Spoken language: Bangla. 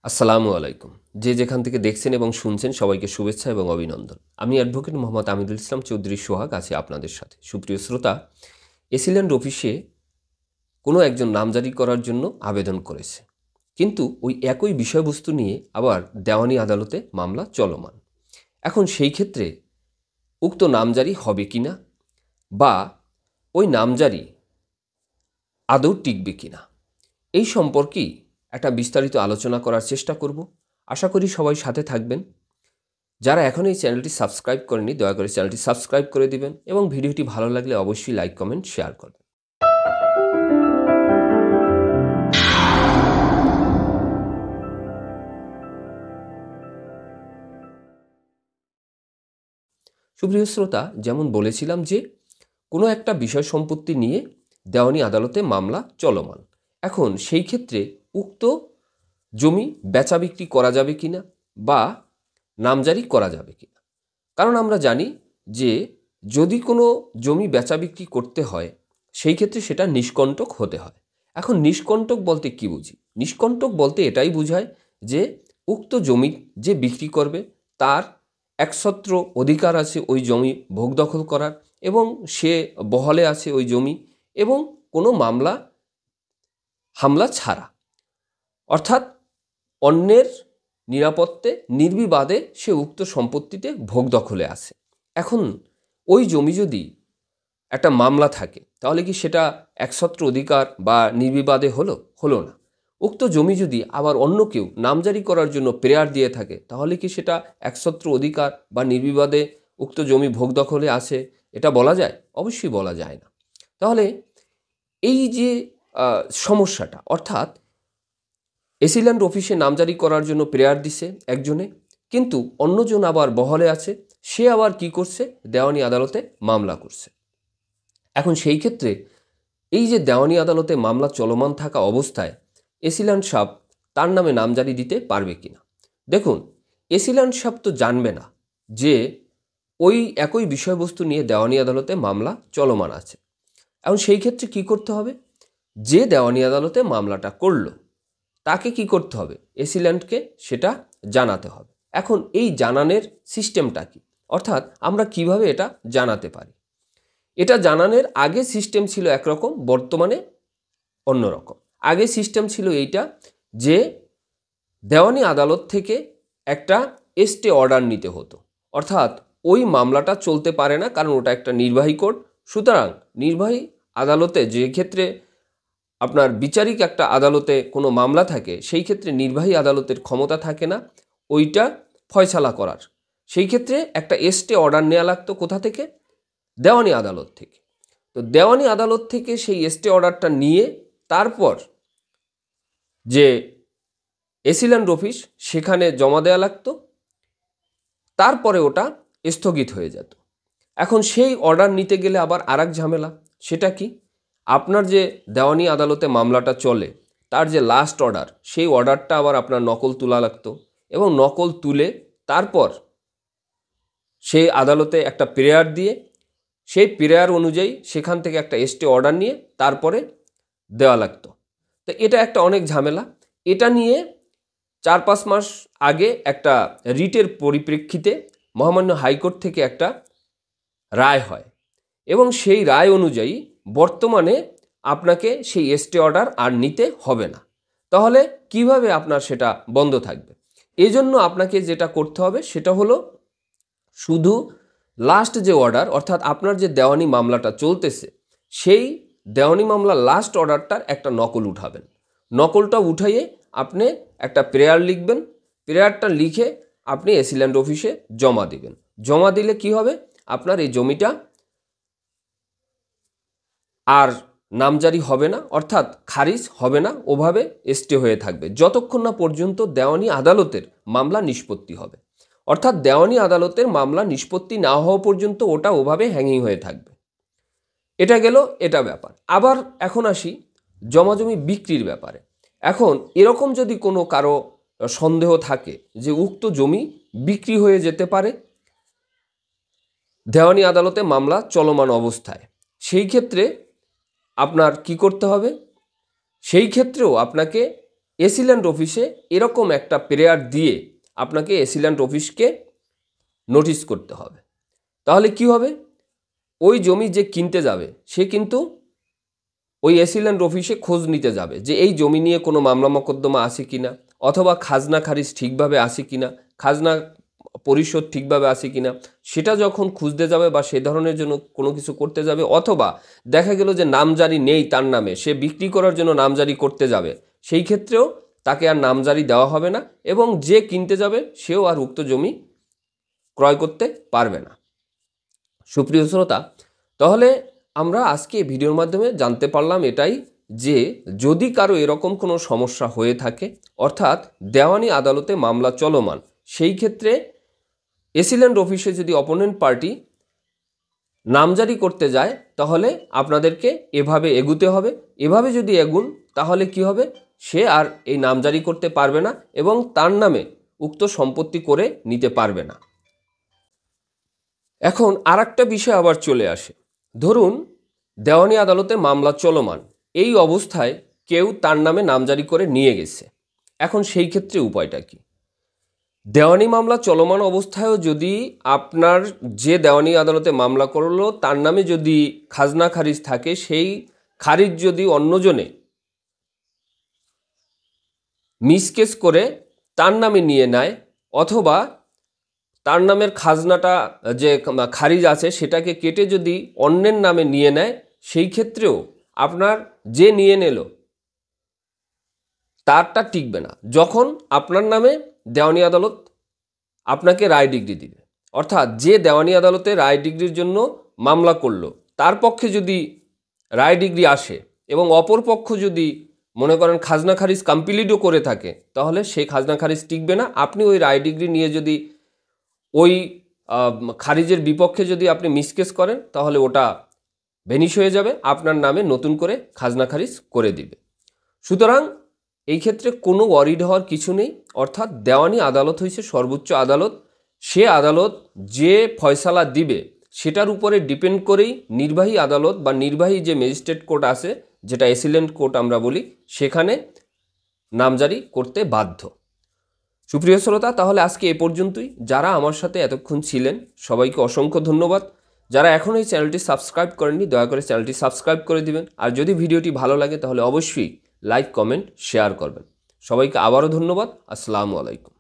আসসালামু আলাইকুম। যে যেখান থেকে দেখছেন এবং শুনছেন সবাইকে শুভেচ্ছা এবং অভিনন্দন। আমি অ্যাডভোকেট মোহাম্মদ আমিনুল ইসলাম চৌধুরী সোহাগ আছি আপনাদের সাথে। সুপ্রিয় শ্রোতা, এসিল্যান্ড অফিসে কোনো একজন নামজারি করার জন্য আবেদন করেছে, কিন্তু ওই একই বিষয়বস্তু নিয়ে আবার দেওয়ানি আদালতে মামলা চলমান। এখন সেই ক্ষেত্রে উক্ত নামজারি হবে কিনা বা ওই নামজারি আদৌ টিকবে কিনা, এই সম্পর্কেই একটা বিস্তারিত আলোচনা করার চেষ্টা করব। আশা করি সবাই সাথে থাকবেন। যারা এখন এই চ্যানেলটি সাবস্ক্রাইব করেনি দয়া করে চ্যানেলটি সাবস্ক্রাইব করে দিবেন এবং ভিডিওটি ভালো লাগলে অবশ্যই লাইক কমেন্ট শেয়ার করবেন। সুপ্রিয় শ্রোতা, যেমন বলেছিলাম যে কোনো একটা বিষয় সম্পত্তি নিয়ে দেওয়ানি আদালতে মামলা চলমান। এখন সেই ক্ষেত্রে উক্ত জমি বেচা বিক্রি করা যাবে কিনা বা নামজারি করা যাবে কিনা। কারণ আমরা জানি যে যদি কোনো জমি বেচা বিক্রি করতে হয় সেই ক্ষেত্রে সেটা নিষ্কণ্টক হতে হয়। এখন নিষ্কণ্টক বলতে কি বুঝি? নিষ্কণ্টক বলতে এটাই বোঝায় যে উক্ত জমি যে বিক্রি করবে তার একছত্র অধিকার আছে ওই জমি ভোগ দখল করার, এবং সে বহলে আছে ওই জমি, এবং কোনো মামলা হামলা ছাড়া, অর্থাৎ অন্যের নিরাপত্তে নির্বিবাদে সে উক্ত সম্পত্তিতে ভোগ দখলে আছে। এখন ওই জমি যদি একটা মামলা থাকে তাহলে কি সেটা একছত্র অধিকার বা নির্বিবাদে হলো না। উক্ত জমি যদি আবার অন্য কেউ নামজারি করার জন্য প্রেয়ার দিয়ে থাকে তাহলে কি সেটা একছত্র অধিকার বা নির্বিবাদে উক্ত জমি ভোগ দখলে আছে, এটা বলা যায়? অবশ্যই বলা যায় না। তাহলে এই যে সমস্যাটা, অর্থাৎ এসিল্যান্ড অফিসে নামজারি করার জন্য প্রেয়ার দিছে একজনে, কিন্তু অন্যজন আবার বহলে আছে, সে আবার কি করছে? দেওয়ানি আদালতে মামলা করছে। এখন সেই ক্ষেত্রে এই যে দেওয়ানি আদালতে মামলা চলমান থাকা অবস্থায় এসিল্যান্ড সাহেব তার নামে নামজারি দিতে পারবে কিনা। দেখুন, এসিল্যান্ড সাহেব তো জানবে না যে ওই একই বিষয়বস্তু নিয়ে দেওয়ানি আদালতে মামলা চলমান আছে। এখন সেই ক্ষেত্রে কি করতে হবে? যে দেওয়ানি আদালতে মামলাটা করলো তাকে কি করতে হবে? এসিল্যান্ডকে সেটা জানাতে হবে। এখন এই জানানোর সিস্টেমটা কি, অর্থাৎ আমরা কিভাবে এটা জানাতে পারি? এটা জানানোর আগে সিস্টেম ছিল একরকম, বর্তমানে অন্যরকম। আগে সিস্টেম ছিল এইটা যে দেওয়ানি আদালত থেকে একটা স্টে অর্ডার নিতে হতো, অর্থাৎ ওই মামলাটা চলতে পারে না, কারণ ওটা একটা নির্বাহী কোর্ট। সুতরাং নির্বাহী আদালতে যে ক্ষেত্রে আপনার বিচারিক একটা আদালতে কোনো মামলা থাকে সেই ক্ষেত্রে নির্বাহী আদালতের ক্ষমতা থাকে না ওইটা ফয়সালা করার। সেই ক্ষেত্রে একটা স্টে অর্ডার নেওয়া লাগতো কোথা থেকে? দেওয়ানি আদালত থেকে। তো দেওয়ানি আদালত থেকে সেই স্টে অর্ডারটা নিয়ে তারপর যে এসিল্যান্ড অফিস সেখানে জমা দেওয়া লাগতো, তারপরে ওটা স্থগিত হয়ে যেত। এখন সেই অর্ডার নিতে গেলে আবার আরেক ঝামেলা। সেটা কি? আপনার যে দেওয়ানি আদালতে মামলাটা চলে তার যে লাস্ট অর্ডার, সেই অর্ডারটা আবার আপনার নকল তোলা লাগতো, এবং নকল তুলে তারপর সেই আদালতে একটা প্রেয়ার দিয়ে সেই প্রেয়ার অনুযায়ী সেখান থেকে একটা স্টে অর্ডার নিয়ে তারপরে দেওয়া লাগতো। তো এটা একটা অনেক ঝামেলা। এটা নিয়ে 4-5 মাস আগে একটা রিটের পরিপ্রেক্ষিতে মহামান্য হাইকোর্ট থেকে একটা রায় হয়, এবং সেই রায় অনুযায়ী বর্তমানে আপনাকে সেই স্টে অর্ডার আর নিতে হবে না। তাহলে কিভাবে আপনার সেটা বন্ধ থাকবে? এজন্য আপনাকে যেটা করতে হবে সেটা হলো শুধু লাস্ট যে অর্ডার, অর্থাৎ আপনার যে দেওয়ানি মামলাটা চলতেছে সেই দেওয়ানি মামলার লাস্ট অর্ডারটার একটা নকল উঠাবেন। নকলটা উঠাইয়ে আপনি একটা প্রেয়ার লিখবেন। প্রেয়ারটা লিখে আপনি এসিল্যান্ড অফিসে জমা দিবেন। জমা দিলে কি হবে? আপনার এই জমিটা আর নামজারি হবে না, অর্থাৎ খারিজ হবে না, ওভাবে স্টে হয়ে থাকবে যতক্ষণ না পর্যন্ত দেওয়ানি আদালতের মামলা নিষ্পত্তি হবে। অর্থাৎ দেওয়ানি আদালতের মামলা নিষ্পত্তি না হওয়া পর্যন্ত ওটা ওভাবে হ্যাঙ্গিং হয়ে থাকবে। এটা গেল এটা ব্যাপার। আবার এখন আসি জমাজমি বিক্রির ব্যাপারে। এখন এরকম যদি কোনো কারো সন্দেহ থাকে যে উক্ত জমি বিক্রি হয়ে যেতে পারে দেওয়ানি আদালতে মামলা চলমান অবস্থায়, সেই ক্ষেত্রে আপনার কি করতে হবে? সেই ক্ষেত্রেও আপনাকে এসিল্যান্ড অফিসে এরকম একটা প্রেয়ার দিয়ে আপনাকে এসিল্যান্ড অফিসকে নোটিশ করতে হবে। তাহলে কি হবে, ওই জমি যে কিনতে যাবে সে কিন্তু ওই এসিল্যান্ড অফিসে খোঁজ নিতে যাবে যে এই জমি নিয়ে কোনো মামলা মোকদ্দমা আছে কিনা, অথবা খাজনা খারিজ ঠিকভাবে আছে কিনা, খাজনা পরিশোধ ঠিকভাবে আছে কিনা, সেটা যখন খুঁজতে যাবে বা সে ধরনের জন্য কোনো কিছু করতে যাবে, অথবা দেখা গেল যে নামজারি নেই তার নামে, সে বিক্রি করার জন্য নামজারি করতে যাবে, সেই ক্ষেত্রেও তাকে আর নামজারি দেওয়া হবে না এবং যে কিনতে যাবে সেও আর উক্ত জমি ক্রয় করতে পারবে না। সুপ্রিয় শ্রোতা, তাহলে আমরা আজকে ভিডিওর মাধ্যমে জানতে পারলাম এটাই যে যদি কারো এরকম কোনো সমস্যা হয়ে থাকে, অর্থাৎ দেওয়ানি আদালতে মামলা চলমান, সেই ক্ষেত্রে এসিল্যান্ড অফিসে যদি অপোনেন্ট পার্টি নামজারি করতে যায় তাহলে আপনাদেরকে এভাবে এগুতে হবে। এভাবে যদি এগুন তাহলে কি হবে, সে আর এই নামজারি করতে পারবে না এবং তার নামে উক্ত সম্পত্তি করে নিতে পারবে না। এখন আর একটা বিষয় আবার চলে আসে, ধরুন দেওয়ানি আদালতে মামলা চলমান, এই অবস্থায় কেউ তার নামে নামজারি করে নিয়ে গেছে। এখন সেই ক্ষেত্রে উপায়টা কি? দেওয়ানি মামলা চলমান অবস্থায়ও যদি আপনার যে দেওয়ানি আদালতে মামলা করলো তার নামে যদি খাজনা খারিজ থাকে, সেই খারিজ যদি অন্যজনে মিসকেস করে তার নামে নিয়ে নেয়, অথবা তার নামের খাজনাটা যে খারিজ আছে সেটাকে কেটে যদি অন্যের নামে নিয়ে নেয়, সেই ক্ষেত্রেও আপনার যে নিয়ে নিল তারটা টিকবে না, যখন আপনার নামে দেওয়ানি আদালত আপনাকে রায় ডিগ্রি দিবে। অর্থাৎ যে দেওয়ানি আদালতে রায় ডিগ্রির জন্য মামলা করলো তার পক্ষে যদি রায় ডিগ্রি আসে এবং অপর পক্ষ যদি মনে করেন খাজনা খারিজ কমপ্লিটও করে থাকে, তাহলে সেই খাজনা খারিজ টিকবে না। আপনি ওই রায় ডিগ্রি নিয়ে যদি ওই খারিজের বিপক্ষে যদি আপনি মিসকেস করেন তাহলে ওটা ভেনিশ হয়ে যাবে, আপনার নামে নতুন করে খাজনা খারিজ করে দিবে। সুতরাং এই ক্ষেত্রে কোনো ওয়ারিড হওয়ার কিছু নেই। অর্থাৎ দেওয়ানি আদালত হয়েছে সর্বোচ্চ আদালত, সে আদালত যে ফয়সালা দিবে সেটার উপরে ডিপেন্ড করেই নির্বাহী আদালত বা নির্বাহী যে ম্যাজিস্ট্রেট কোর্ট আছে, যেটা এসিল্যান্ড কোর্ট আমরা বলি, সেখানে নামজারি করতে বাধ্য। সুপ্রিয় শ্রোতা, তাহলে আজকে এ পর্যন্তই। যারা আমার সাথে এতক্ষণ ছিলেন সবাইকে অসংখ্য ধন্যবাদ। যারা এখন এই চ্যানেলটি সাবস্ক্রাইব করেননি দয়া করে চ্যানেলটি সাবস্ক্রাইব করে দিবেন। আর যদি ভিডিওটি ভালো লাগে তাহলে অবশ্যই লাইক, কমেন্ট, শেয়ার করবেন। সবাইকে আবারও ধন্যবাদ। আসসালামু আলাইকুম।